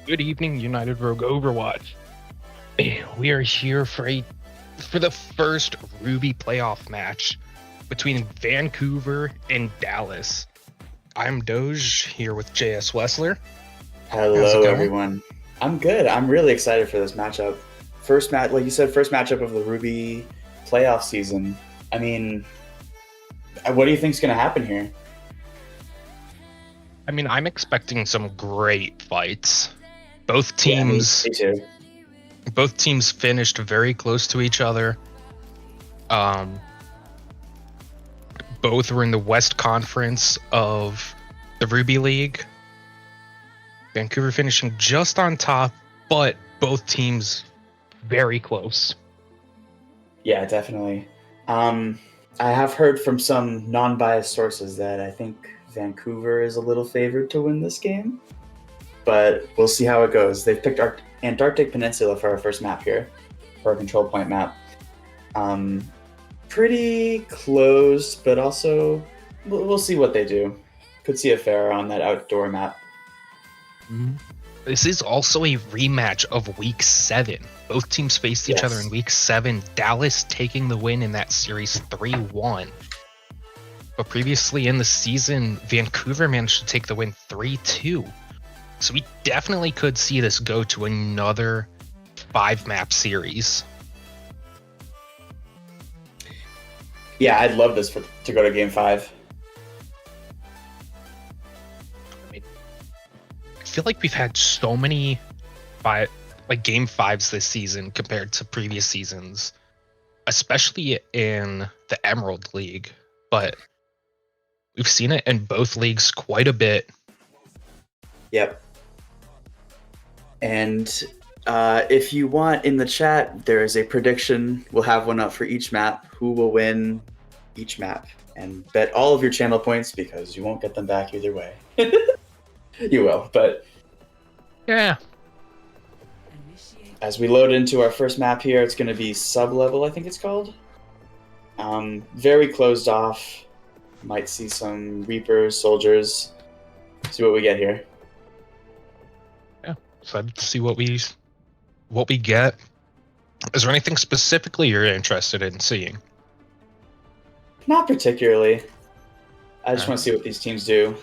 Good evening, United Rogue Overwatch. We are here for the first Ruby playoff match between Vancouver and Dallas. I'm Doge here with JS Wessler. How's it Hello, going? everyone. I'm good. I'm really excited for this matchup. First match, like you said, first matchup of the Ruby playoff season. I mean, what do you think's going to happen here? I mean, I'm expecting some great fights. Both Yeah, teams me too. both teams finished very close to each other. Um Both were in the West Conference of the Ruby League. Vancouver finishing just on top, but both teams very close. Yeah, definitely. Um, I have heard from some non-biased sources that I think Vancouver is a little favored to win this game, but we'll see how it goes. They've picked Antarctic Peninsula for our first map here, for our control point map. Um, Pretty close, but also we'll see what they do. Could see a fair on that outdoor map. This is also a rematch of Week 7. Both teams faced each other in Week 7. Dallas taking the win in that series 3-1. But previously in the season, Vancouver managed to take the win 3-2. So we definitely could see this go to another 5-map series. Yeah, I'd love this to go to Game 5. I feel like we've had so many Game 5s this season compared to previous seasons, especially in the Emerald League. But we've seen it in both leagues quite a bit. Yep. And if you want, in the chat, there is a prediction. We'll have one up for each map. Who will win each map? And bet all of your channel points because you won't get them back either way. You will, but Yeah. as we load into our first map here, it's going to be sub-level, I think it's called. Very closed off. Might see some Reapers, soldiers. See what we get here. Yeah. Excited to see what we get. Is there anything specifically you're interested in seeing? Not particularly. I just want to see what these teams do.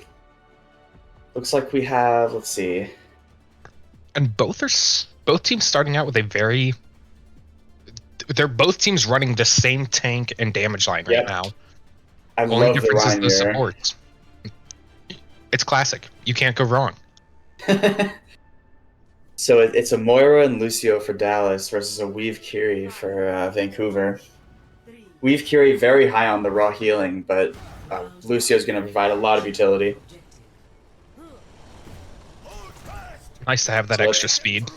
Looks like we have, let's see. And both teams starting out with they're both teams running the same tank and damage line right now. I Only love the difference is Ryan the mirror. supports. It's classic. You can't go wrong. So it's a Moira and Lucio for Dallas versus a Weave Curie for Vancouver. Weave Curie very high on the raw healing, but Lucio's going to provide a lot of utility. Nice to have that extra speed.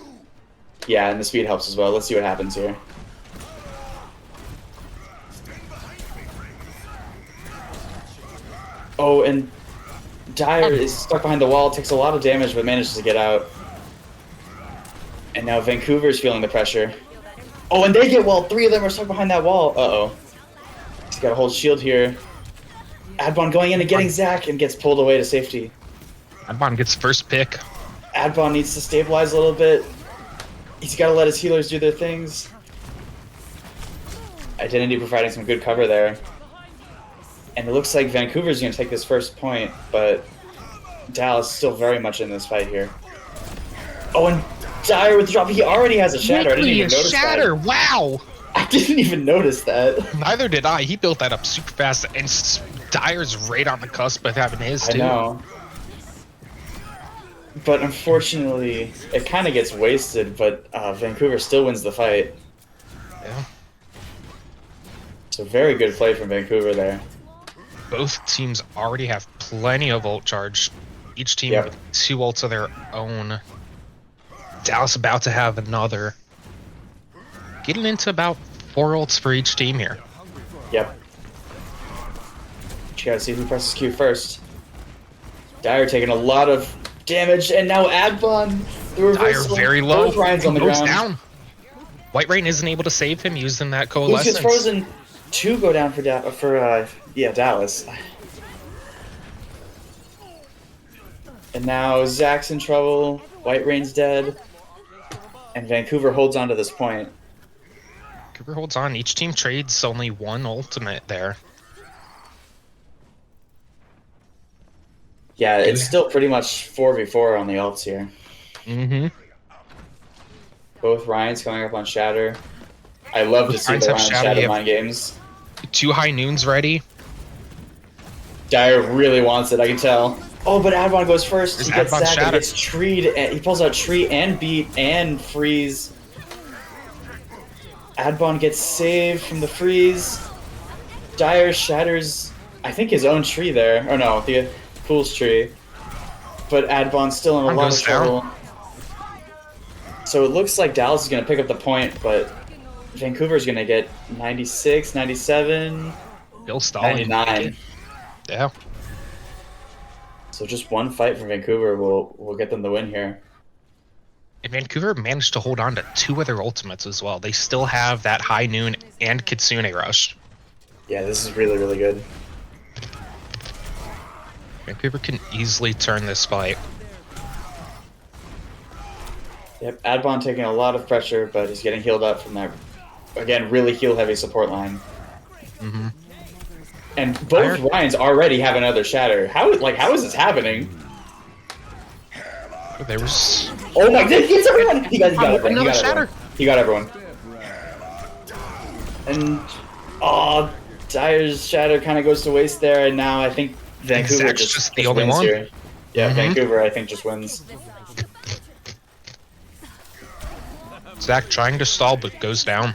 Yeah, and the speed helps as well. Let's see what happens here. Oh, and Dyer is stuck behind the wall, takes a lot of damage, but manages to get out. And now Vancouver's feeling the pressure. Oh, and they get walled. 3 of them are stuck behind that wall. Uh-oh. He's got to hold shield here. Adbon going in and getting Zac and gets pulled away to safety. Adbon gets first pick. Adbon needs to stabilize a little bit. He's got to let his healers do their things. Identity providing some good cover there. And it looks like Vancouver's going to take this first point, but Dallas is still very much in this fight here. Oh, and Dyer with the drop. He already has a shatter. I didn't even notice that. Wow! I didn't even notice that. Neither did I. He built that up super fast, and Dyer's right on the cusp of having his too. I know. But unfortunately, it kind of gets wasted, but Vancouver still wins the fight. Yeah. So very good play from Vancouver there. Both teams already have plenty of ult charge. Each team with 2 ults of their own. Dallas about to have another. Getting into about 4 ults for each team here. Yep. You gotta see who presses Q first. Dyer taking a lot of damage, and now Adbon, the reversal. Dyer very low. Both Ryan's on the Goes ground. down. White Rain isn't able to save him using that Lucius coalescence. Frozen 2 go down for Dallas. And now Zac's in trouble. White Rain's dead. And Vancouver holds on to this point. Vancouver holds on. Each team trades only one ultimate there. Yeah, it's still pretty much 4v4 on the ults here. Mm-hmm. Both Ryans coming up on Shatter. I love to see the Ryan Shatter mind games. 2 high noons ready. Dyer really wants it, I can tell. Oh, but Adbon goes first. There's He gets Adbon Zac, Shatter. he gets treed, and he pulls out tree and beat and freeze. Adbon gets saved from the freeze. Dyer shatters, I think, his own tree there. Oh no, the Pool's tree. But Adbon's still in a lot of trouble. So it looks like Dallas is going to pick up the point, but Vancouver's going to get 96, 97, Bill Stalling. 99. Yeah. So just one fight from Vancouver will get them the win here. And Vancouver managed to hold on to 2 other ultimates as well. They still have that high noon and Kitsune rush. Yeah, this is really, really good. Vancouver can easily turn this fight. Yep, Adbon taking a lot of pressure, but he's getting healed up from that, again, really heal-heavy support line. Mm-hmm. And both Ryans already have another shatter. How is this happening? There was... Oh my god, he gets everyone! He got everyone. Another shatter. He got everyone. And, oh, Dyer's shatter kind of goes to waste there, and now I think Vancouver just the only wins one. here. Yeah, Vancouver, I think, just wins. Zac trying to stall, but goes down.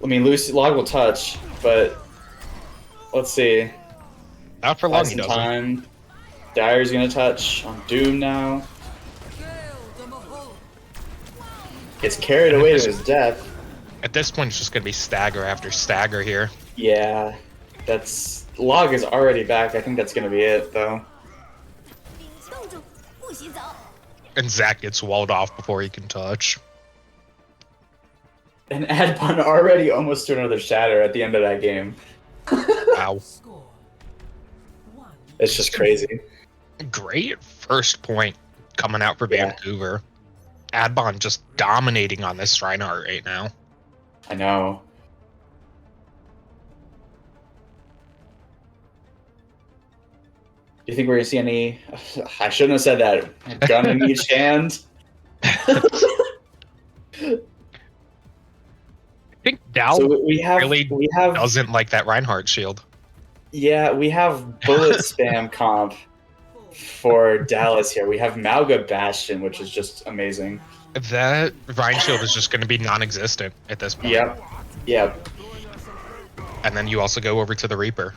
I mean, Log will touch, but let's see. Not for long, he doesn't. Time. Dyer's gonna touch on Doom now. Gets carried away to his death. At this point, it's just gonna be stagger after stagger here. Yeah, that's... Log is already back. I think that's gonna be it, though. And Zac gets walled off before he can touch. And Adbon already almost to another shatter at the end of that game. Wow. It's just crazy. Great first point coming out for Vancouver. Adbon just dominating on this Reinhardt right now. I know. Do you think we're gonna see any... I shouldn't have said that. Gun in each hand. I think Dal we have doesn't like that Reinhardt shield. Yeah, we have bullet spam comp for Dallas here. We have Malga Bastion, which is just amazing. That Ryan shield is just going to be non-existent at this point. Yep. Yep. And then you also go over to the Reaper.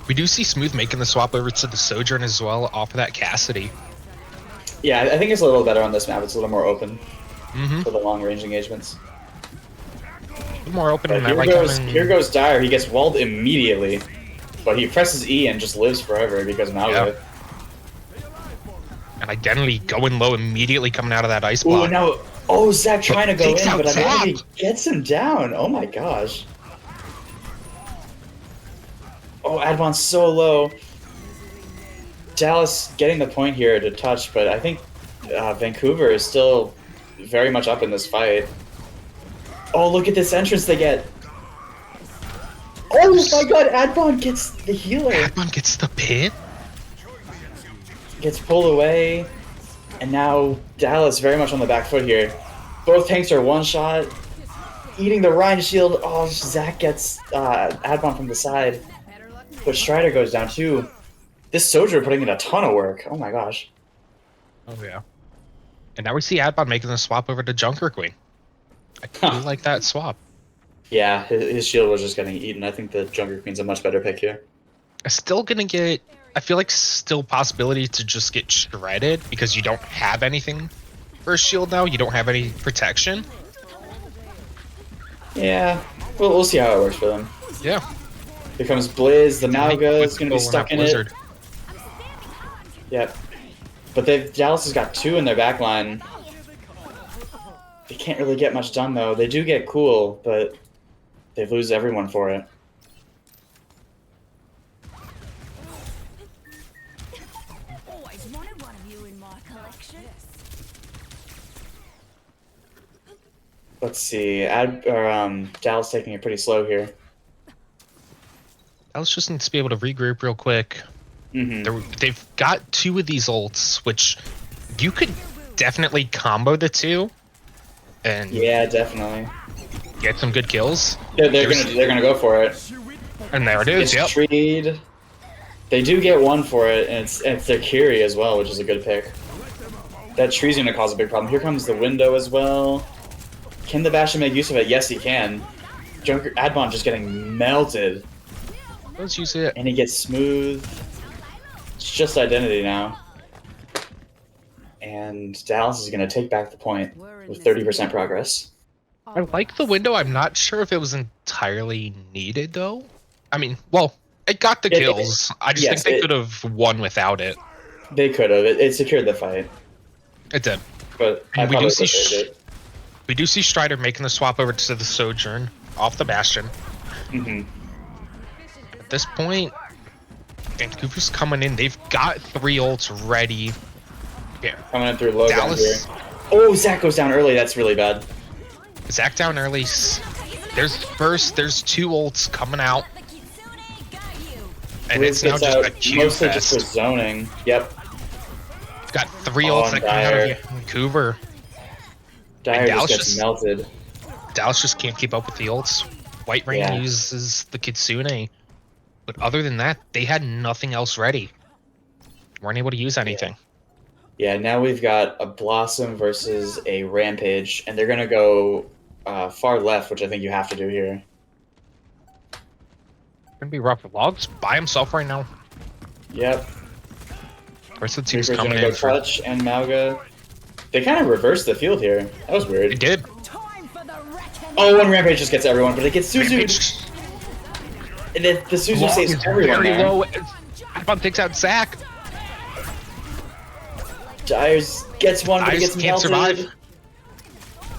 We do see Smooth making the swap over to the Sojourn as well off of that Cassidy. Yeah, I think it's a little better on this map. It's a little more open Mm-hmm. for the long-range engagements. More open. But here goes Dyer. He gets walled immediately, but he presses E and just lives forever because of Malga. Yeah. And Identity going low immediately coming out of that ice Ooh, block. no. Oh, Zac trying to go in, but Zap. Identity gets him down. Oh my gosh. Oh, Adbon's so low. Dallas getting the point here to touch, but I think Vancouver is still very much up in this fight. Oh, look at this entrance they get. Oh my god, Adbon gets the healer. Adbon gets the pit? Gets pulled away. And now Dallas very much on the back foot here. Both tanks are one shot. Eating the Rhine shield. Oh, Zac gets Adbon from the side. But Strider goes down too. This Soldier putting in a ton of work. Oh my gosh. Oh yeah. And now we see Adbon making the swap over to Junker Queen. I do like that swap. Yeah, his shield was just getting eaten. I think the Junker Queen's a much better pick here. Still gonna get... I feel like still possibility to just get shredded because you don't have anything for a shield now. You don't have any protection. Yeah, we'll see how it works for them. Yeah. Here comes Blizz. The Malga is going to be stuck in it. Yep. But Dallas has got 2 in their back line. They can't really get much done, though. They do get cool, but they lose everyone for it. Let's see. Dallas taking it pretty slow here. Dallas just needs to be able to regroup real quick. They've got 2 of these ults, which you could definitely combo the 2 and Yeah, definitely. get some good kills. They're gonna go for it. And there it is. Yep. Treed. They do get 1 for it, and it's their Kiri as well, which is a good pick. That tree's gonna cause a big problem. Here comes the window as well. Can the Bastion make use of it? Yes, he can. Adbon just getting melted. Let's use it. And he gets smooth. It's just identity now. And Dallas is going to take back the point with 30% progress. I like the window. I'm not sure if it was entirely needed, though. I mean, well, it got the kills. I just think they could have won without it. They could have. It secured the fight. It did. But we do see Strider making the swap over to the Sojourn off the Bastion. At this point, Vancouver's coming in. They've got 3 ults ready. Yeah. Coming in through low down here. Oh, Zach goes down early. That's really bad. Zach down early. There's 2 ults coming out. And it's now just a Q mostly fest. just for zoning. Yep. We've got 3 ults that come out of Vancouver. Dyer just gets melted. Dallas just can't keep up with the ults. White Rain uses the Kitsune. But other than that, they had nothing else ready. Weren't able to use anything. Yeah, now we've got a Blossom versus a Rampage, and they're going to go far left, which I think you have to do here. Gonna be rough. Logs by himself right now. Yep. Rest of the team's Reaper's coming gonna in. go Touch and Mauga. They kind of reversed the field here. That was weird. They did. Oh, and Rampage just gets everyone, but it gets Suzu. And the Suzu saves everyone very there. low. Adbon takes out Zach. Dyers gets one, but he gets can't melted. survive.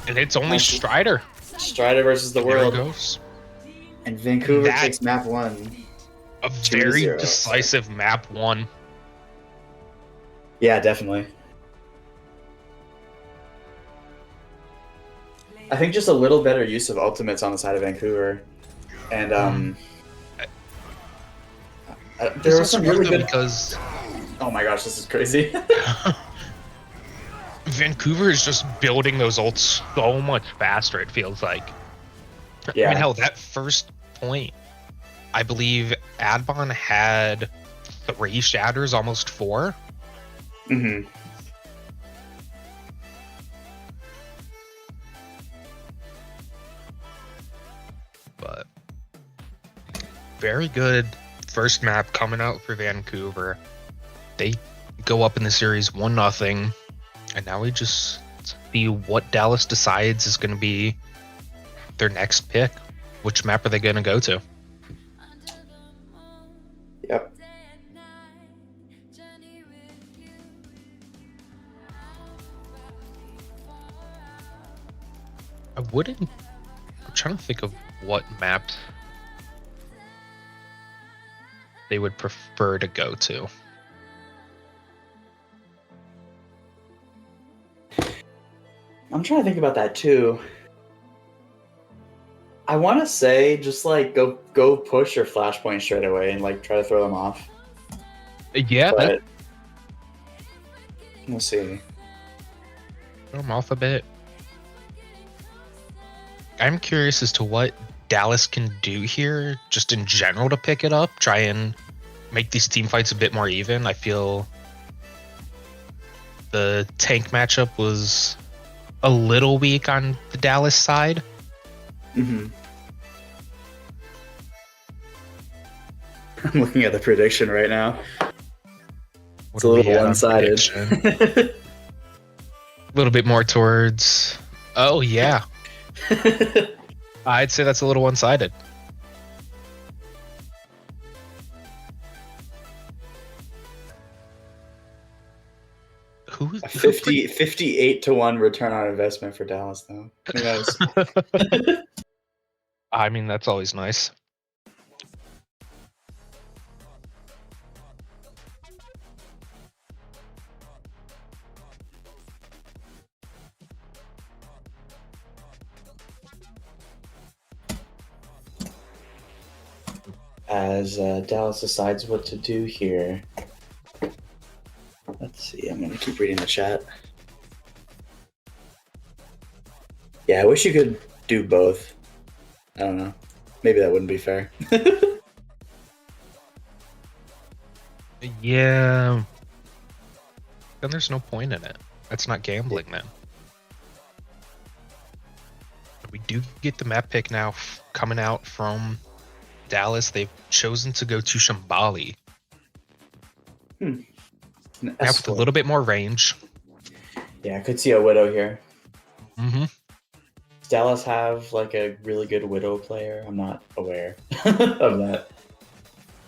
And it's only Strider. Strider versus the world. There it goes. And Vancouver takes map 1. A very decisive map 1. Yeah, definitely. I think just a little better use of ultimates on the side of Vancouver. And there was some really good because oh my gosh, this is crazy. Vancouver is just building those ults so much faster, it feels like. Yeah. I mean, hell, that first point, I believe Adbon had 3 shatters, almost 4. But very good first map coming out for Vancouver. They go up in the series 1-0, and now we just see what Dallas decides is going to be their next pick. Which map are they going to go to? Yep. I'm trying to think of what maps they would prefer to go to. I'm trying to think about that too. I want to say just like go push your flashpoint straight away and like try to throw them off. Yeah, but we'll see. Throw them off a bit. I'm curious as to what Dallas can do here, just in general, to pick it up. Try and make these team fights a bit more even. I feel the tank matchup was a little weak on the Dallas side. I'm looking at the prediction right now. It's a little one-sided. A little bit more towards... Oh, yeah. I'd say that's a little one-sided. A 58 to 1 return on investment for Dallas, though. Who knows? I mean, that's always nice. as Dallas decides what to do here. Let's see. I'm going to keep reading the chat. Yeah, I wish you could do both. I don't know. Maybe that wouldn't be fair. Yeah. Then there's no point in it. That's not gambling, then. We do get the map pick now coming out from Dallas. They've chosen to go to Shambali. Now with a little bit more range. Yeah, I could see a Widow here. Mm-hmm. Does Dallas have like a really good Widow player? I'm not aware of that.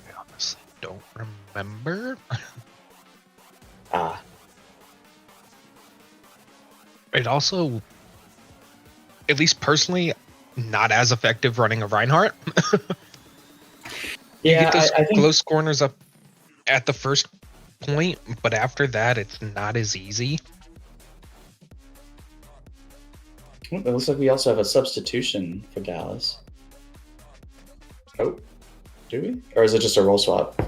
I honestly don't remember. It also, at least personally, not as effective running a Reinhardt. You get those I think close corners up at the first point, but after that, it's not as easy. it looks like we also have a substitution for Dallas. Oh, do we? Or is it just a role swap?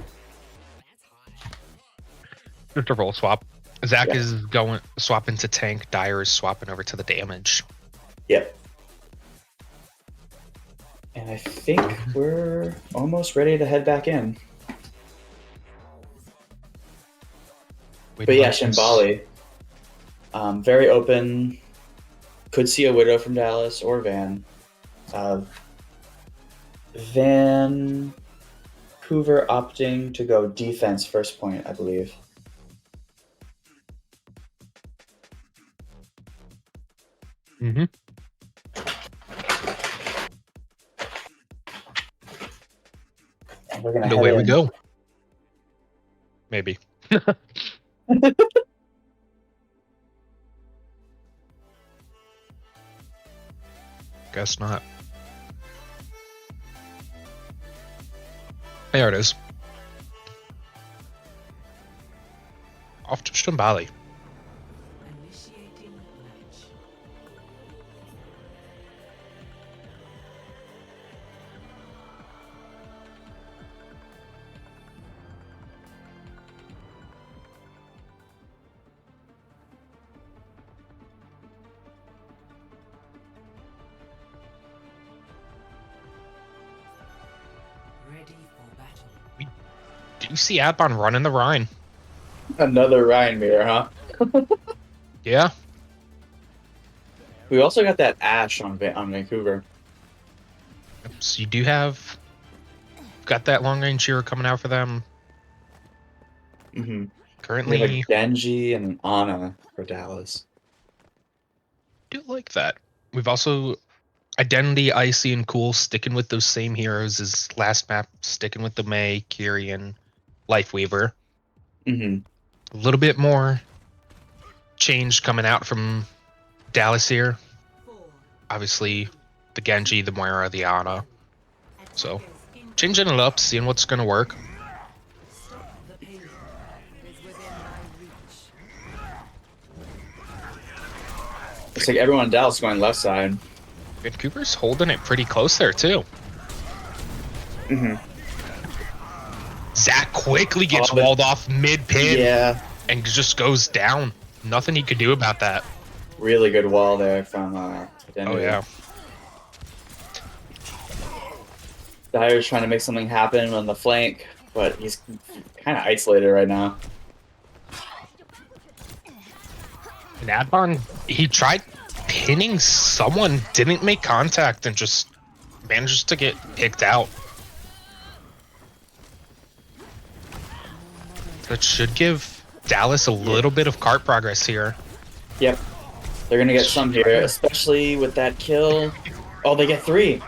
Just a roll swap. Zach is going swapping to tank. Dyer is swapping over to the damage. Yep. And I think we're almost ready to head back in. But yeah, Shambali. Very open. Could see a Widow from Dallas or Van. Vancouver opting to go defense first point, I believe. Mm-hmm. We're gonna And head away in. we go. Maybe. Guess not. There it is. Off to Shambali. Initiating match. Ready for battle. Do you see Adbon running the Rhine? Another Ryan mirror, huh? Yeah. We also got that Ash on Vancouver. So you do have got that long range hero coming out for them. Mm-hmm. Currently, We have a Genji and an Ana for Dallas. do like that. We've also Identity, Icy, and Cool sticking with those same heroes as last map, sticking with the Mei, Kyrian, Lifeweaver. Mm-hmm. A little bit more change coming out from Dallas here. Obviously, the Genji, the Moira, the Ana. So, changing it up, seeing what's going to work. Stop the pain. It is within my reach. Looks like everyone in Dallas is going left side. Vancouver's holding it pretty close there, too. Mm-hmm. Zach quickly gets Oh, but- walled off mid-pin Yeah. and just goes down. Nothing he could do about that. Really good wall there from Identity. Oh, yeah. Dyer's trying to make something happen on the flank, but he's kind of isolated right now. And Adbon, he tried pinning someone, didn't make contact, and just manages to get picked out. That should give Dallas a little bit of cart progress here. Yep. They're going to get some here, especially with that kill. Oh, they get 3.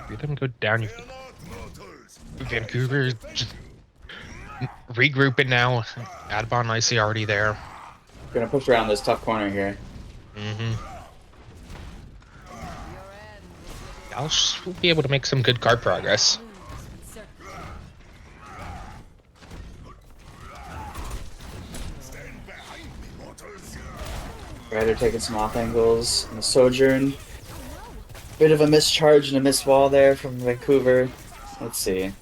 See them go down. Vancouver just regrouping now. Adbon and Icy already there. Going to push around this tough corner here. Mm-hmm. Dallas will be able to make some good card progress. Ryder taking some off angles in the Sojourn. Bit of a mischarge and a miss wall there from Vancouver. Let's see.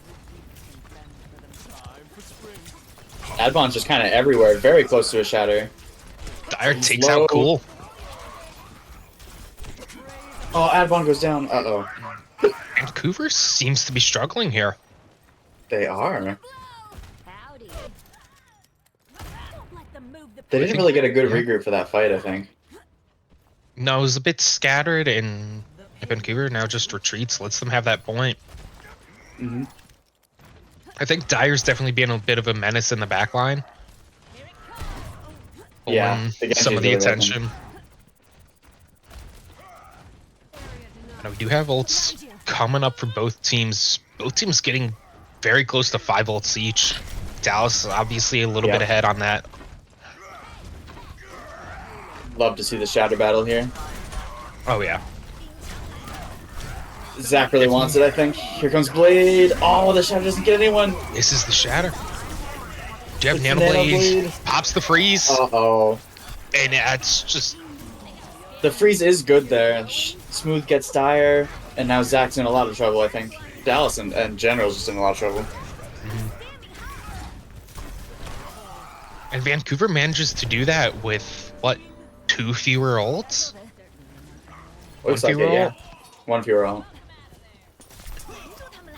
Adbon's just kind of everywhere, very close to a shatter. Dire He's takes low. out Cool. Oh, Adbon goes down. Uh-oh. Vancouver seems to be struggling here. They are. Howdy. Don't let them move the They didn't really get a good Yeah. regroup for that fight, I think. No, it was a bit scattered, and Vancouver now just retreats, lets them have that point. Mm-hmm. I think Dire's definitely being a bit of a menace in the back line. Yeah, Pulling the Genji's some of the really attention. Now we do have ults coming up for both teams. Both teams getting very close to 5 ults each. Dallas obviously a little Yep. bit ahead on that. Love to see the shatter battle here. Oh yeah. Zach really wants it, I think. Here comes Blade. Oh, the shatter doesn't get anyone. This is the shatter. Do you have It's Nano Nano Blade? Blade. Pops the freeze. Uh-oh. And it's just The freeze is good there. Smooth gets Dire, and now Zach's in a lot of trouble, I think. Dallas and General's just in a lot of trouble. and Vancouver manages to do that with what, 2 fewer ults? Looks One like fewer it, yeah. ult? 1 fewer ult.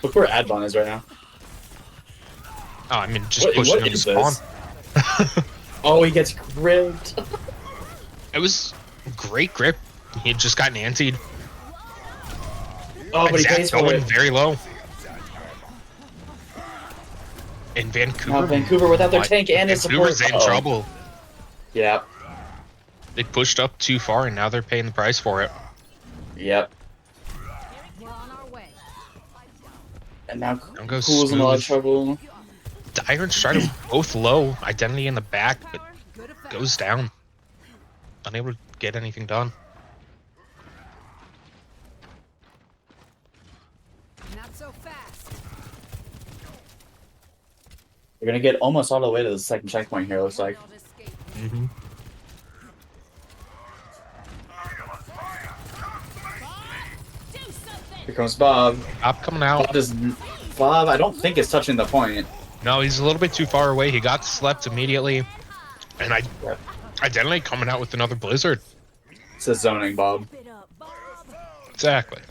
Look where Adbon is right now. Oh, I mean just What pushing him to is spawn. this? Oh, he gets gripped. It was great grip. He had just gotten antied. Oh, And but he Zach pays for going it. very low. And Vancouver. Now Vancouver without their What? tank and his support. Vancouver's in Uh-oh. trouble. Yep. They pushed up too far, and now they're paying the price for it. Yep. We're on our way. And now Down goes Cool's in a lot of Smooth. trouble. Dire and Strider both low. Identity in the back, but Good effect. goes down. Unable to get anything done. Not so fast. We're gonna get almost all the way to the second checkpoint here, looks like. Not escape. Mm-hmm. Do something. Here comes Bob. Up coming out. Bob, I don't think is touching the point. No, he's a little bit too far away. He got slept immediately. And Yep. Identity coming out with another blizzard. It's a zoning, Bob. Bit up, Bob. Exactly.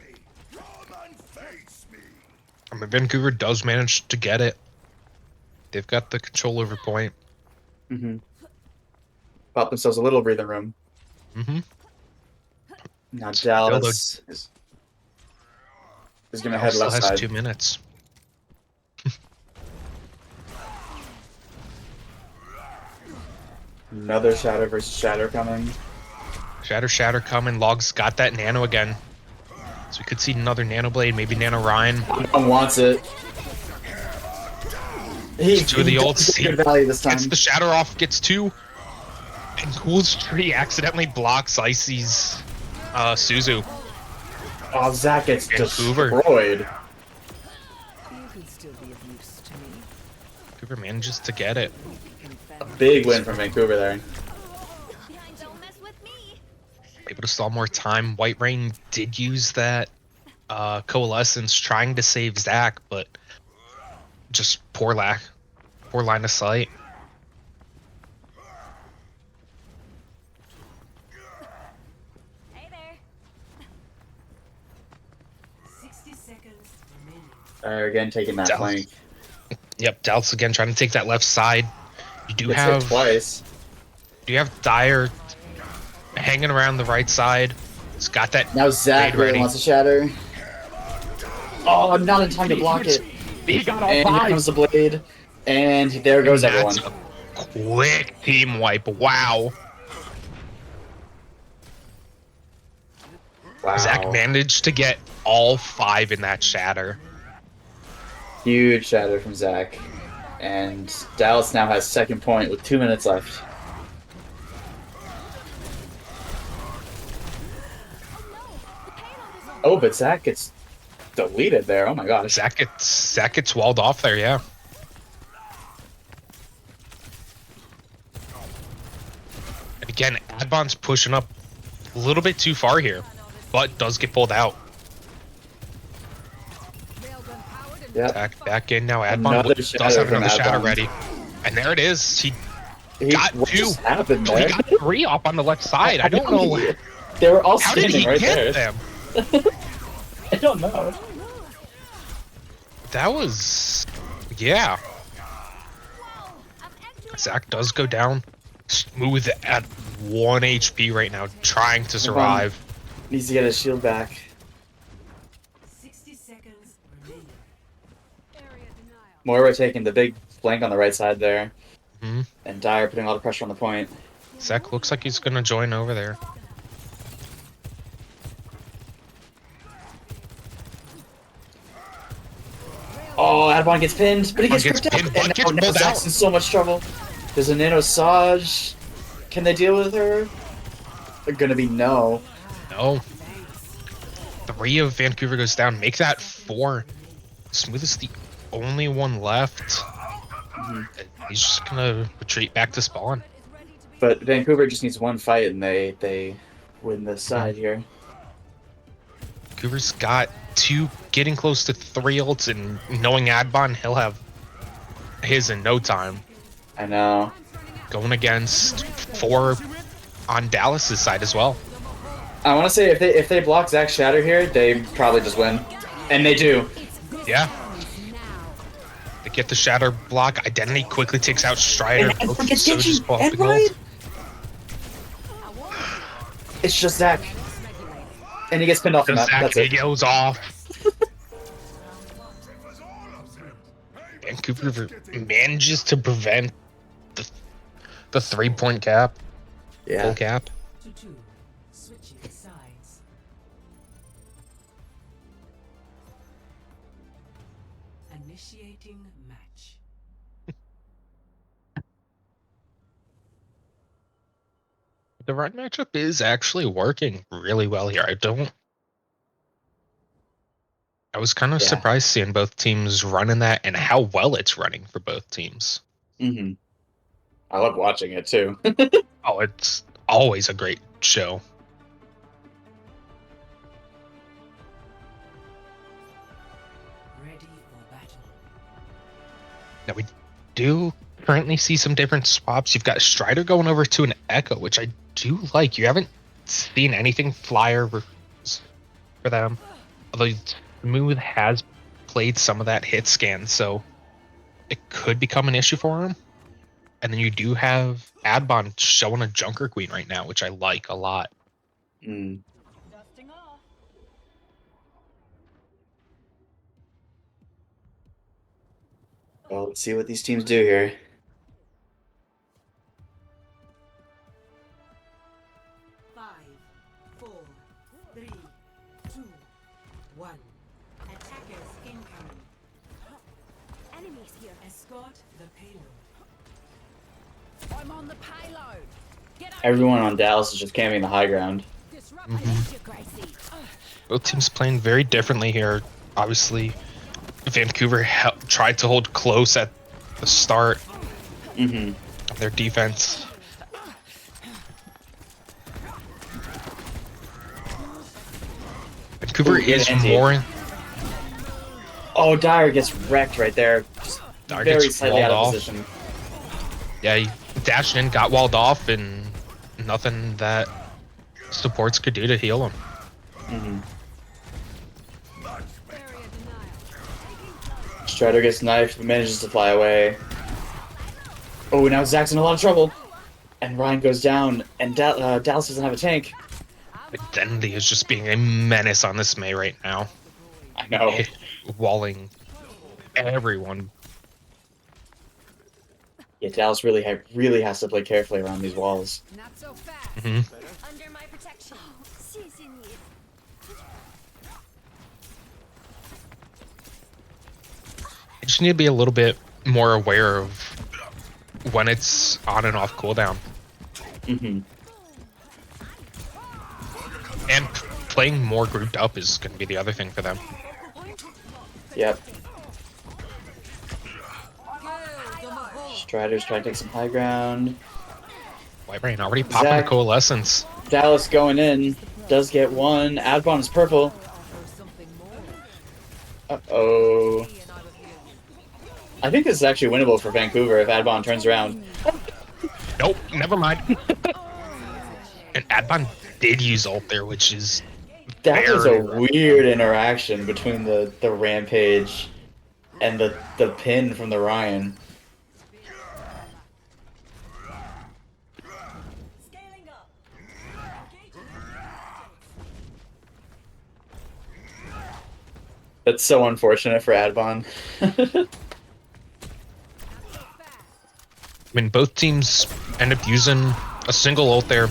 I mean, Vancouver does manage to get it. They've got the control over point. Mm-hmm. Pop themselves a little breathing room. Mm-hmm. Now Dallas is gonna head Still left has side. 2 minutes. Another shatter versus shatter coming. Shatter coming. Logs got that nano again. So we could see another nano blade, maybe nano Ryan. One wants it. He Two of the ults. Good value this time. Gets the shatter off, gets 2. And Cool's tree accidentally blocks Icy's Suzu. Oh, Zach gets Vancouver. destroyed. You could still be of use to me. Vancouver manages to get it. A big win from Vancouver there. Don't mess with me. Able to stall more time. White Rain did use that coalescence trying to save Zach, but just poor line of sight. Hey there. 60 seconds remaining. Again, taking that Dallas. flank. Yep, Dallas again trying to take that left side. You do Gets hit have twice. Dire hanging around the right side. It's got that Now Zach blade really ready. wants to shatter. Oh, not in time to block it. He got all And here comes the blade. And there goes everyone. That's a quick team wipe. Wow. Wow. Zach managed to get all 5 in that shatter. Huge shatter from Zach. And Dallas now has second point with 2 minutes left. Oh, but Zach gets deleted there. Oh my gosh. Zach gets walled off there, yeah. And again, Adbon's pushing up a little bit too far here, but does get pulled out. Yep. Attack back in now. Another Adbon does shatter have from another shatter Adbon. ready. And there it is. He What two. just happened No, he there? got 3 up on the left side. I don't know. They were all How did standing he right get there. them? I don't know. That was... Yeah. Zach does go down. Smooth at 1 HP right now, trying to survive. Needs to get his shield back. 60 seconds remaining. Moira taking the big flank on the right side there. Mhm. And Dyer putting a lot of pressure on the point. Zach looks like he's gonna join over there. Oh, Adbon gets pinned, but he gets Gets picked up. pinned, but And gets now pulled Zach's out. in so much trouble. There's a Nano Saj. Can they deal with her? They're gonna be no. No. 3 of Vancouver goes down. Make that 4. Smooth is the only one left. He's just gonna retreat back to spawn. But Vancouver just needs one fight and they win this side here. Vancouver's got 2, getting close to 3 ults, and knowing Adbon, he'll have his in no time. I know. Going against 4 on Dallas's side as well. I want to say if they block Zach's shatter here, they probably just win, and they do. Yeah. They get the shatter block. Identity quickly takes out Strider. And Both gets Soldier's Genji, pull up and the gold. Ryan. It's just Zach, and he gets pinned off the map. Zach That's it. goes off. Vancouver manages to prevent the 3-point cap, full Yeah. cap. To 2. Switching sides. Initiating match. The run matchup is actually working really well here. I was kind of Yeah. surprised seeing both teams running that and how well it's running for both teams. Mm-hmm. I love watching it too. Oh, it's always a great show. Ready for battle. Now we do currently see some different swaps. You've got Strider going over to an Echo, which I do like. You haven't seen anything flyer for them. Although Smooth has played some of that hit scan, so it could become an issue for him. And then you do have Adbon showing a Junker Queen right now, which I like a lot. Mm. Well, let's see what these teams do here. Five, 4, 3, 2, 1. Attackers incoming. Enemies here. Escort the payload. I'm on the payload. Get up. Everyone on Dallas is just camping the high ground. Disrupt your Gracie. Both teams playing very differently here. Obviously, Vancouver tried to hold close at the start Mm-hmm. of their defense. Vancouver Ooh, good is anti. more. Oh, Dyer gets wrecked right there. Just Dyer very gets slightly out of walled off. position. Yeah, he dashed in, got walled off, and nothing that supports could do to heal him. Mm-hmm. Area denial. Strider gets knifed, but manages to fly away. Oh, now Zach's in a lot of trouble. And Ryan goes down, and Dallas doesn't have a tank. Identity is just being a menace on this May right now. I know. Walling everyone. Yeah, Dallas really has to play carefully around these walls. Not so fast. Mhm. Under my protection. I just need to be a little bit more aware of when it's on and off cooldown. Mm-hmm. And playing more grouped up is going to be the other thing for them. Yep. Strider's trying to take some high ground. White Brain already popping Zach. the Coalescence. Dallas going in. Does get one. Adbon is purple. Uh-oh. I think this is actually winnable for Vancouver if Adbon turns around. Nope, never mind. And Adbon did use ult there, which is That was a very weird interaction between the Rampage and the pin from the Ryan. Scaling up. That's so unfortunate for Adbon. I mean, both teams end up using a single ult there.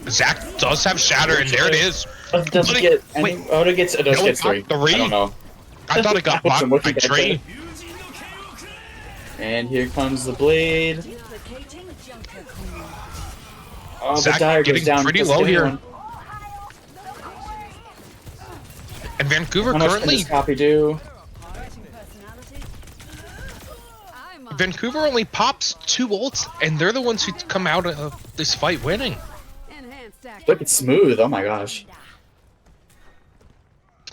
Zach does have Shatter, and there it is. It doesn't get any, Wait. oh, it does No, get it got three. three? I don't know. I thought it got I wasn't blocked by looking at Tree. And here comes the blade. Duplicating Junker Queen. Oh, Zach the Dire getting goes down. pretty Doesn't low get here. anyone. And Vancouver How much can currently, this copy do? Fighting personality. I'm a Vancouver only pops 2 ults, and they're the ones who come out of this fight winning. enhanced action. Look, it's smooth. Oh my gosh.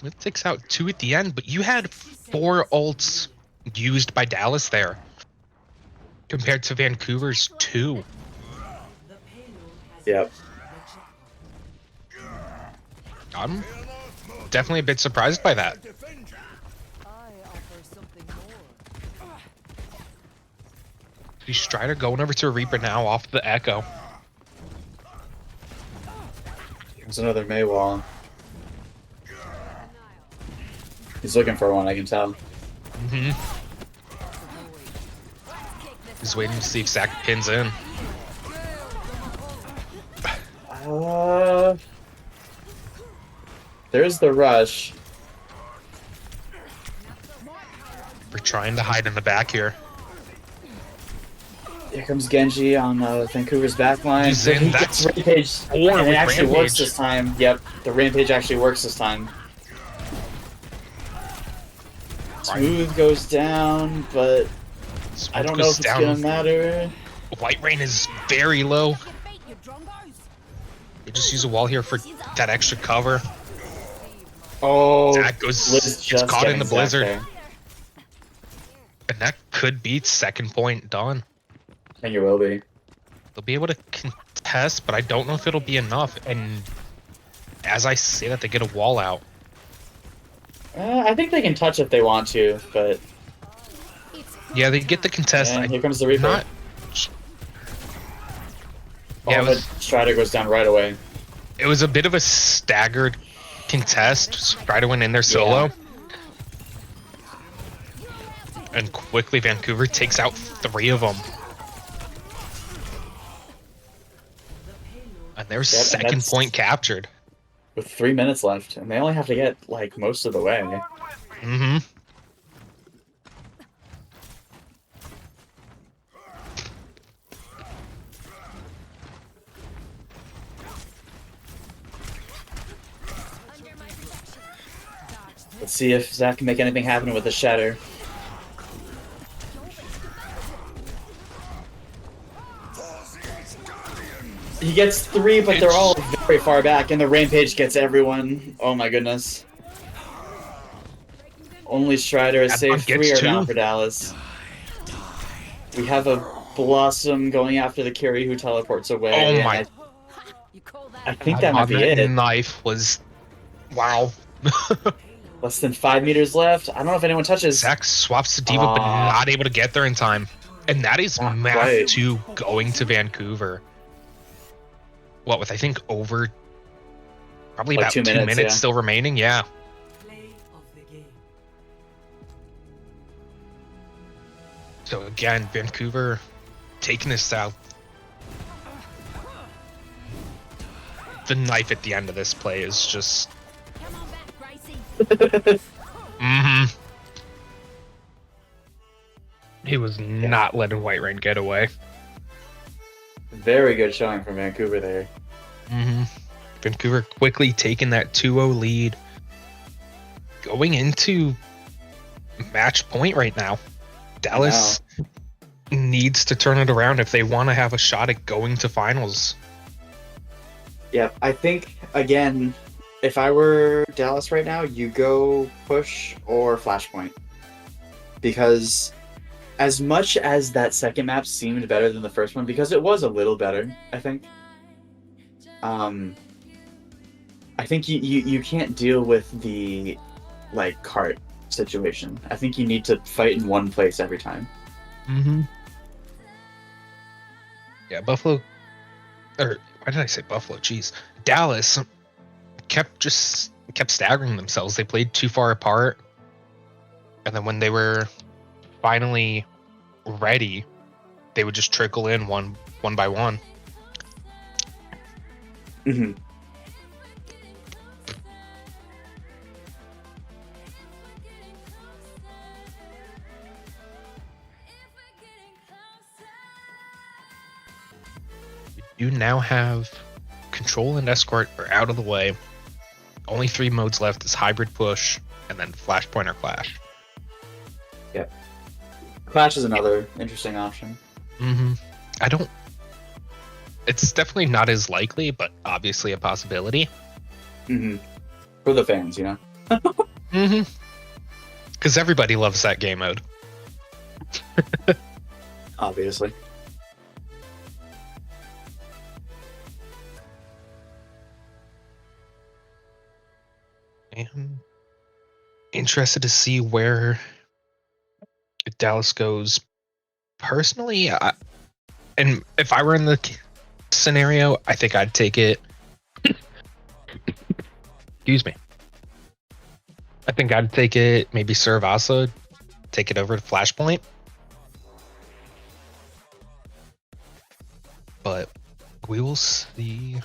It takes out 2 at the end, but you had 4 ults used by Dallas there, compared to Vancouver's 2. The payload has Yep. reached the checkpoint. I'm definitely a bit surprised by that. I offer something more. See Strider going over to a Reaper now off the Echo. There's another Maywall. He's looking for one, I can tell. Mm-hmm. He's waiting to see if Zach pins in. There's the rush. We're trying to hide in the back here. Here comes Genji on Vancouver's backline. He's in, He that's gets Rampage, four and it with actually works Rampage. this time. Yep, the Rampage actually works this time. Smooth goes down, but I don't know if it's gonna matter. White Rain is very low. Bait you drongos. They just use a wall here for that extra cover. Oh, Zach goes, Liz gets just caught in getting the Zach blizzard. there. And that could be second point done. I think it will be. They'll be able to contest, but I don't know if it'll be enough. And as I say that, they get a wall out. I think they can touch if they want to, but Yeah, they get the contest. and I- here comes the Reaper. not. Oh, Yeah, it but was, Strider goes down right away. it was a bit of a staggered contest. Strider went in there solo. And quickly, Vancouver takes out 3 of them. And there's Yep, and second that's- point captured. With 3 minutes left, and they only have to get like most of the way. Mm-hmm. Let's see if Zach can make anything happen with the Shatter. He gets 3, but they're all very far back, and the Rampage gets everyone. Oh my goodness. Only Strider is That safe. one 3 gets are down 2. for Dallas. We have a Blossom going after the Carry who teleports away. Oh and my- You call I that? think that might On be that it. knife was... Wow. Less than 5 meters left. I don't know if anyone touches. Zach swaps to Diva, but not able to get there in time. And that is Not map quite. 2 going to Vancouver. What, with I think over... Probably Like about 2 2 minutes, minutes yeah. still remaining, yeah. Play of the game. So again, Vancouver taking this out. The knife at the end of this play is just... Come on back, Gracie. Mm-hmm. He was not letting White Rain get away. Very good showing from Vancouver there. Mm-hmm. Vancouver quickly taking that 2-0 lead. Going into match point right now. Dallas needs to turn it around if they want to have a shot at going to finals. Yeah, I think, again, if I were Dallas right now, you go push or flashpoint. Because as much as that second map seemed better than the first one, because it was a little better, I think. I think you can't deal with the like cart situation. I think you need to fight in one place every time. Mm-hmm. Yeah, Buffalo, or why did I say Buffalo? Jeez, Dallas kept staggering themselves. They played too far apart, and then when they were finally ready, they would just trickle in one by one. Mm-hmm. You now have control and escort are out of the way. Only 3 modes left is hybrid push and then flashpoint or clash. Yep. Clash is another interesting option. Mm-hmm. I don't. It's definitely not as likely, but obviously a possibility. Mm-hmm. For the fans, you know. Mm-hmm. Because everybody loves that game mode. Obviously. I'm interested to see where Dallas goes. Personally, and if I were in the scenario, I think I'd take it. Excuse me. I think I'd take it. Maybe serve Asa, take it over to Flashpoint. But we will see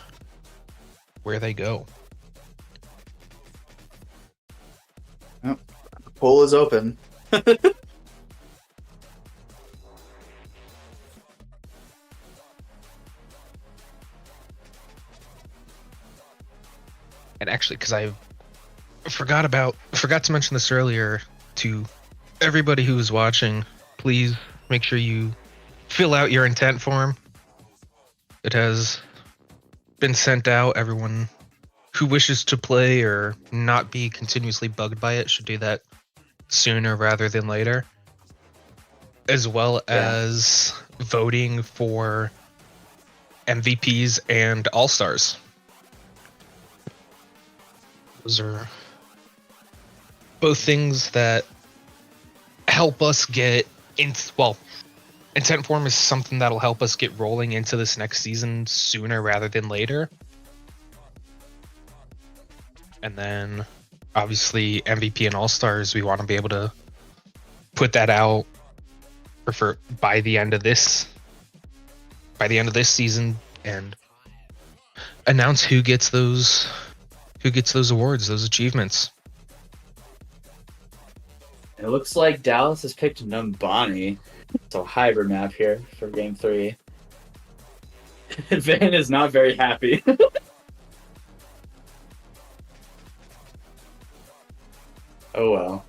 where they go. Oh, the poll is open. And actually, because I forgot to mention this earlier to everybody who is watching, please make sure you fill out your intent form. It has been sent out. Everyone who wishes to play or not be continuously bugged by it should do that sooner rather than later. As well as voting for MVPs and All-Stars. Those are both things that help us get in. Well, intent form is something that'll help us get rolling into this next season sooner rather than later. And then obviously MVP and All-Stars, we want to be able to put that out for by the end of this season and announce who gets those awards, those achievements. It looks like Dallas has picked Numbani. It's a hybrid map here for game 3. Van is not very happy. Oh well.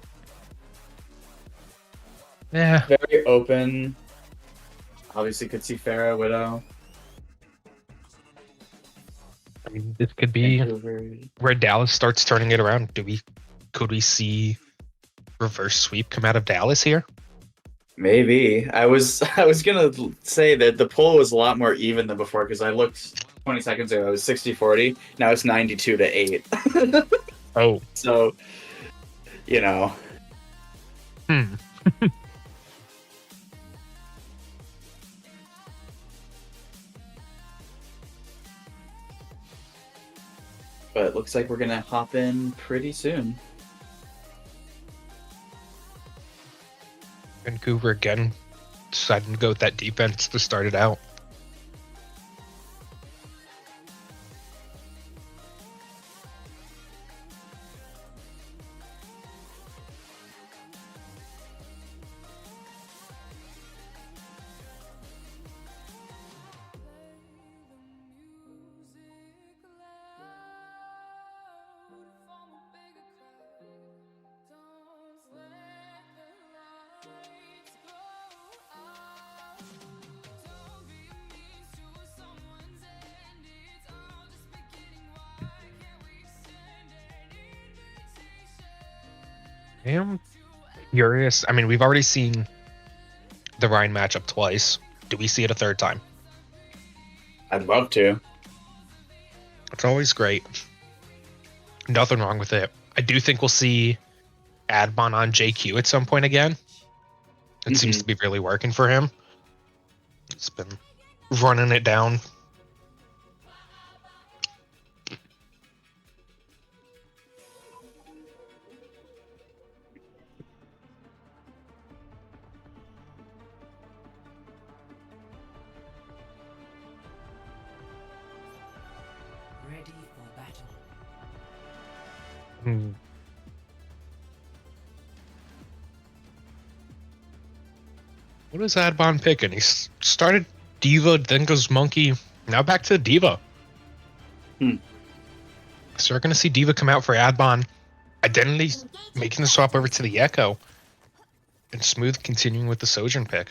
Yeah. Very open. Obviously could see Farah, Widow. I mean, this could be Vancouver. where Dallas starts turning it around. Could we see reverse sweep come out of Dallas here? Maybe. I was gonna say that the poll was a lot more even than before because I looked 20 seconds ago. It was 60-40. Now it's 92-8. Oh. So, you know. But it looks like we're gonna hop in pretty soon. Vancouver again deciding to go with that defense to start it out. I am curious. I mean, we've already seen the Ryan matchup twice. Do we see it a third time? I'd love to. It's always great. Nothing wrong with it. I do think we'll see Adbon on JQ at some point again. It seems to be really working for him. It's been running it down. Ready for battle. Hmm. What is Adbon picking? He started Diva, then goes Monkey, now back to Diva. So we're going to see Diva come out for Adbon. Identity making the swap over to the Echo. And Smooth continuing with the Sojourn pick.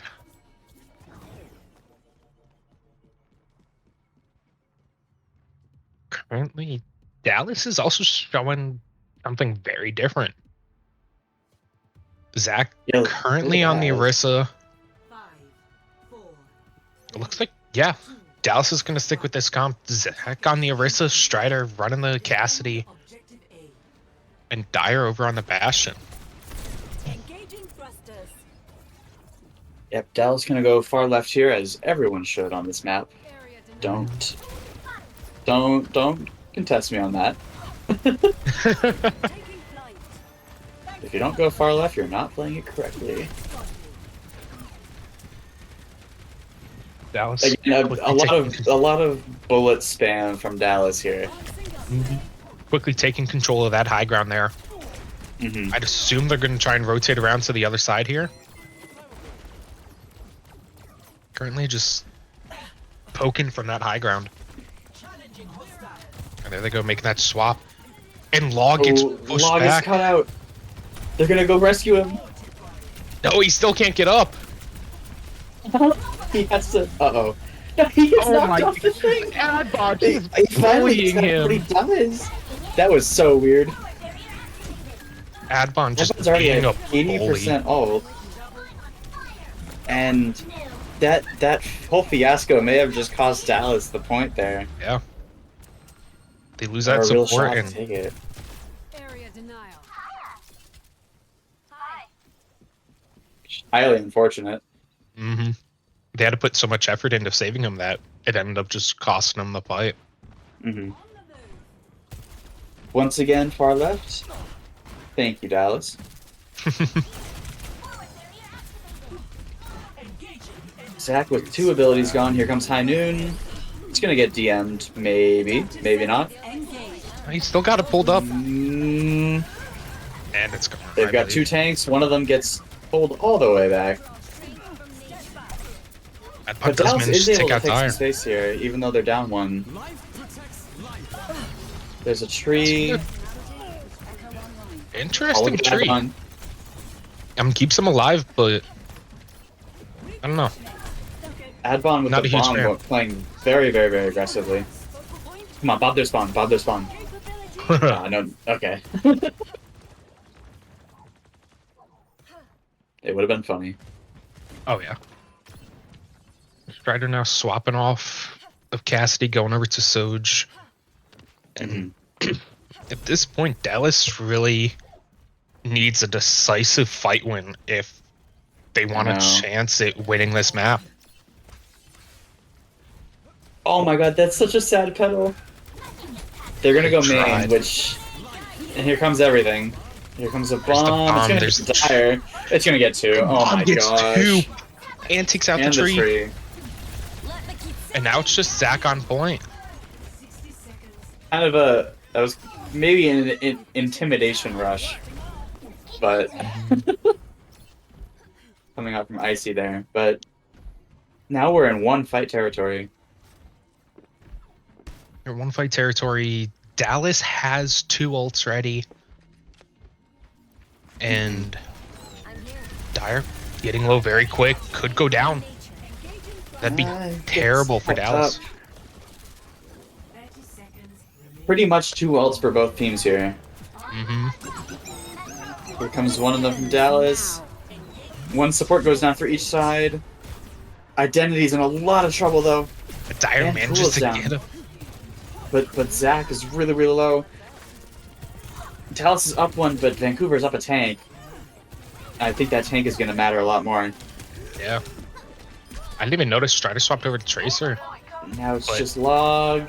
Currently, Dallas is also showing something very different. Zach Yeah, currently look at on the that. Orisa. 5, 4, It looks like, yeah, Dallas is going to stick with this comp. Zach on the Orisa, Strider running the Cassidy, objective A. and Dyer over on the Bastion. Engaging thrusters. Yep, Dallas gonna go far left here, as everyone should on this map. Area denied. Don't contest me on that. Taking flight. If you don't go far left, you're not playing it correctly. Dallas Again, quickly a lot of bullet spam from Dallas here. quickly taking control of that high ground there. I'd assume they're going to try and rotate around to the other side here. Currently just poking from that high ground. And there they go, making that swap. And Law gets pushed Log is back. cut out. They're gonna go rescue him. No, he still can't get up. He has to. Uh-oh. No, he gets knocked off the thing. Adbon He is finally bullying gets out, but he him. does. That was so weird. Adbon just Adbon's already being at a bully. 80% ult. And that whole fiasco may have just cost Dallas the point there. Yeah. They lose Or that a real support shot to and take it. Area denial. Highly unfortunate. they had to put so much effort into saving him that it ended up just costing him the fight. Once again, far left. Thank you, Dallas. Zach with 2 abilities gone. Here comes High Noon. It's gonna get DM'd. Maybe. Maybe not. He still got it pulled up. Mm, And it's gone. they've I got believe. 2 tanks. One of them gets pulled all the way back. Adbon But does Dallas manage is to able take to out take some Dyer. space here, even though they're down 1. There's a tree. Interesting All tree. on. Keeps him alive, but I don't know. Adbon with Not the a huge bomb fan. playing very, very, very aggressively. Come on, bob their spawn, bob their spawn. No, okay. It would have been funny. Oh yeah. Strider now swapping off of Cassidy, going over to Soj. And at this point, Dallas really needs a decisive fight win if they want a know. chance at winning this map. Oh my god, that's such a sad pedal. They're gonna go main, Tried. which... And here comes everything. Here comes a the bomb. bomb, It's there's gonna the get Dyer. It's gonna get 2. Oh Bomb my gets gosh. 2 and takes out And the the tree. tree. And now it's just Zach on point. Kind of a... That was maybe an intimidation rush. But... coming out from Icy there. But... Now we're in 1 fight territory. Your 1 fight territory. Dallas has 2 ults ready. And Dyer getting low very quick. Could go down. That'd be terrible for Dallas. 30 seconds remaining. Pretty much 2 ults for both teams here. Here comes one of them from Dallas. One support goes down for each side. Identity's in a lot of trouble though. Dire And manages Cool's to down. get him. But Zach is really, really low. Dallas is up one, but Vancouver's up a tank. I think that tank is going to matter a lot more. Yeah. I didn't even notice Strider swapped over to Tracer. Now it's But- just Log.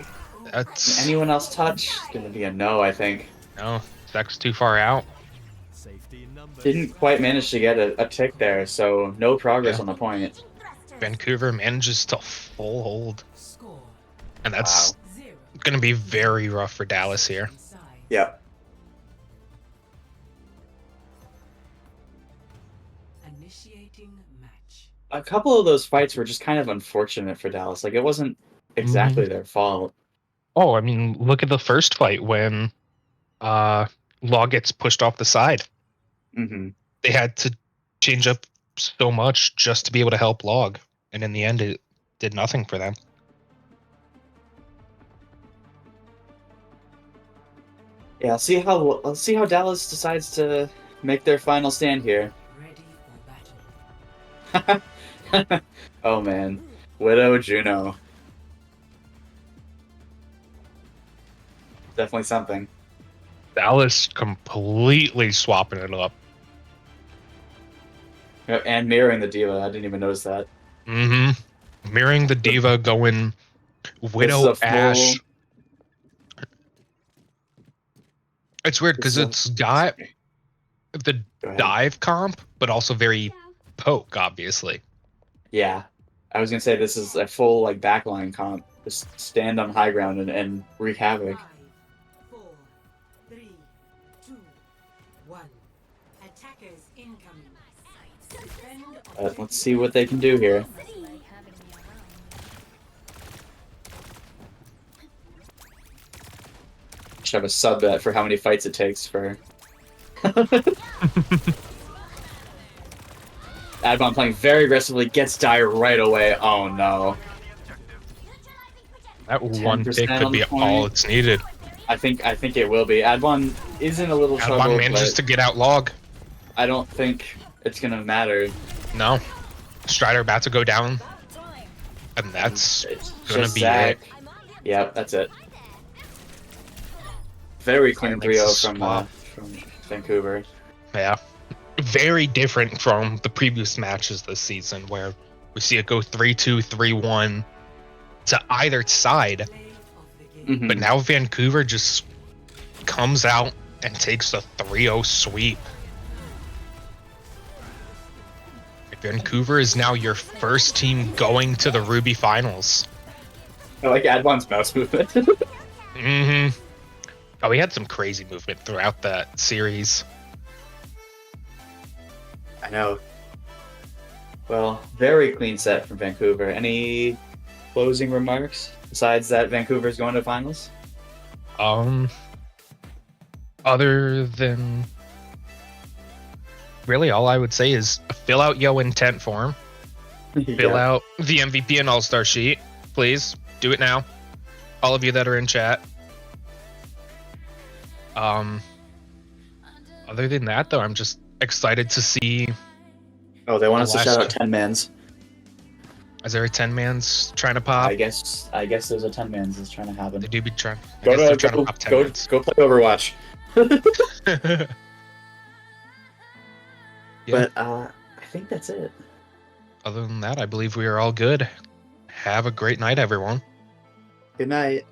That's Anyone else touch? It's going to be a no, I think. no. Zach's too far out. Didn't quite manage to get a tick there, so no progress Yeah. on the point. Vancouver manages to full hold, Score and that's 0. going to be very rough for Dallas here. Side. Yep. Initiating match. A couple of those fights were just kind of unfortunate for Dallas. Like, it wasn't exactly their fault. Oh, I mean, look at the first fight when Law gets pushed off the side. Mm-hmm. They had to change up so much just to be able to help Log, and in the end, it did nothing for them. Yeah, I'll see how Dallas decides to make their final stand here. Ready for battle. Oh man, Widow Juno. Definitely something. Dallas completely swapping it up. Yep, and mirroring the diva. I didn't even notice that. Mm-hmm. Mirroring the diva, going This Widow is a full- Ash. It's weird because This is it's got the Go ahead. dive comp, but also very poke, obviously. Yeah, I was gonna say this is a full like backline comp. Just stand on high ground and wreak havoc. 5, 4, 3, 2, 1. Attackers incoming. Defend Let's see what they can do here. Should have a sub bet for how many fights it takes for. Adbon playing very aggressively, gets Dire right away. Oh no. That one 10% pick could on be the point. all it's needed. I think it will be. Adbon is in a little trouble, Albon manages but to get out Log. I don't think it's gonna matter. No. Strider about to go down. And that's It's gonna just be Zach. it. Yep, that's it. Very clean Makes 3-0 a from swap. Vancouver. Yeah. Very different from the previous matches this season where we see it go 3-2, 3-1 to either side. play of the game. Mhm. But now Vancouver just comes out and takes a 3-0 sweep. Vancouver is now your first team going to the Ruby Finals. I like Adbon's mouse movement. Mm-hmm. Oh, we had some crazy movement throughout that series. I know. Well, very clean set from Vancouver. Any closing remarks besides that Vancouver's going to finals? Other than really all I would say is fill out Yo intent form. Fill Yeah. out the MVP and All-Star sheet, please. Do it now. All of you that are in chat. Other than that, though, I'm just excited to see. Oh, they want us to shout out Last- 10 mans. Is there a 10-man's trying to pop? I guess there's a 10 mans that's trying to happen. They do be trying. I Go guess they're to trying go, to pop go, 10-mans. go play Overwatch. Yeah. But I think that's it. Other than that, I believe we are all good. Have a great night, everyone. Good night.